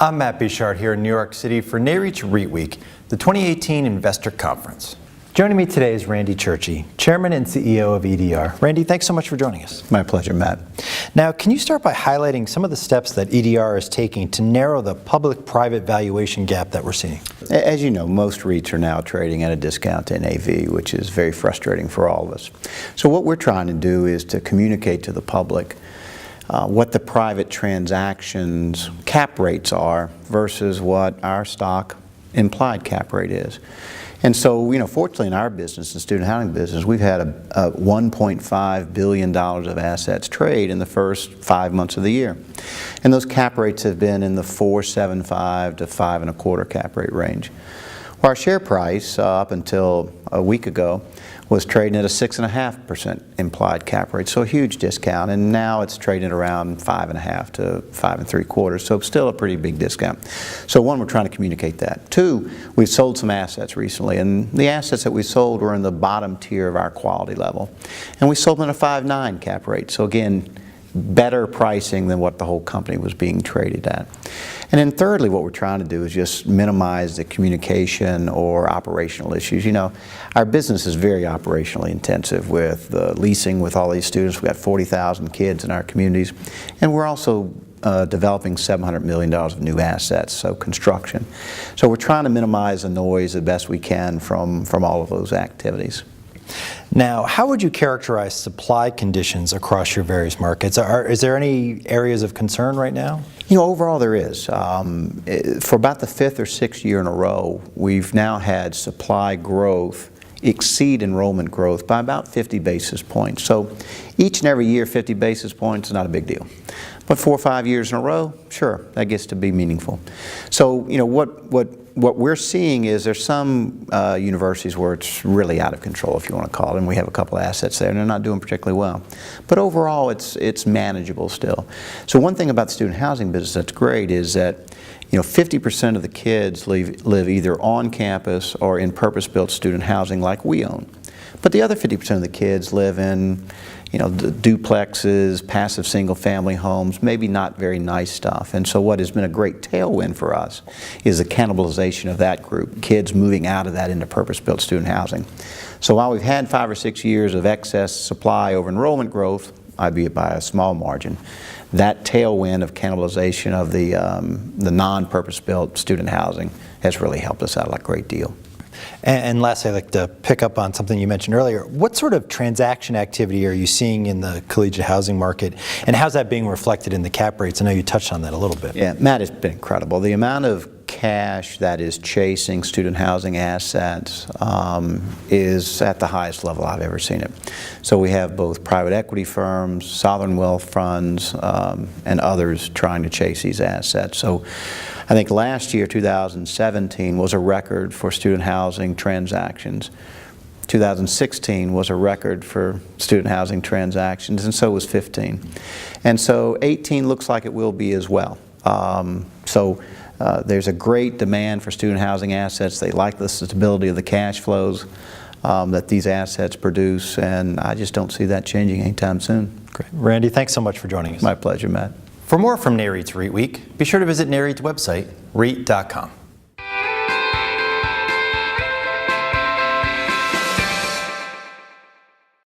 I'm Matt Bichard here in New York City for NAREIT's REIT Week, the 2018 Investor Conference. Joining me today is Randy Churchy, Chairman and CEO of EdR. Randy, thanks so much for joining us. My pleasure, Matt. Now, can you start by highlighting some of the steps that EdR is taking to narrow the public-private valuation gap that we're seeing? As you know, most REITs are now trading at a discount to NAV, which is very frustrating for all of us. So what we're trying to do is to communicate to the public what the private transactions cap rates are versus what our stock implied cap rate is. And so, fortunately in our business, the student housing business, we've had a $1.5 billion of assets trade in the first 5 months of the year. And those cap rates have been in the 4.75 to 5.25 cap rate range. Well, our share price up until a week ago was trading at a 6.5% implied cap rate, so a huge discount, and now it's trading around 5.5 to 5.75, so still a pretty big discount. So one, we're trying to communicate that. Two, we've sold some assets recently, and the assets that we sold were in the bottom tier of our quality level, and we sold them at a 5.9 cap rate, so again, better pricing than what the whole company was being traded at. And then thirdly, what we're trying to do is just minimize the communication or operational issues. Our business is very operationally intensive with leasing with all these students. We've got 40,000 kids in our communities. And we're also developing $700 million of new assets, so construction. So we're trying to minimize the noise the best we can from all of those activities. Now, how would you characterize supply conditions across your various markets? Is there any areas of concern right now? Overall there is. For about the 5th or 6th year in a row, we've now had supply growth exceed enrollment growth by about 50 basis points. So each and every year, 50 basis points is not a big deal. But 4 or 5 years in a row, sure, that gets to be meaningful. So, what we're seeing is there's some universities where it's really out of control, if you want to call it, and we have a couple of assets there, and they're not doing particularly well. But overall, it's manageable still. So one thing about the student housing business that's great is that 50% of the kids live either on campus or in purpose-built student housing like we own. But the other 50% of the kids live in the duplexes, passive single-family homes, maybe not very nice stuff. And so what has been a great tailwind for us is the cannibalization of that group, kids moving out of that into purpose-built student housing. So while we've had 5 or 6 years of excess supply over enrollment growth, albeit by a small margin, that tailwind of cannibalization of the non-purpose-built student housing has really helped us out a great deal. And lastly, I'd like to pick up on something you mentioned earlier. What sort of transaction activity are you seeing in the collegiate housing market, and how's that being reflected in the cap rates? I know you touched on that a little bit. Yeah, Matt, it's been incredible. The amount of cash that is chasing student housing assets is at the highest level I've ever seen it. So we have both private equity firms, sovereign wealth funds, and others trying to chase these assets. So I think last year, 2017, was a record for student housing transactions. 2016 was a record for student housing transactions, and so was 15. And so 18 looks like it will be as well. There's a great demand for student housing assets. They like the stability of the cash flows that these assets produce, and I just don't see that changing anytime soon. Great. Randy, thanks so much for joining us. My pleasure, Matt. For more from NAREIT's REIT Week, be sure to visit NAREIT's website, REIT.com.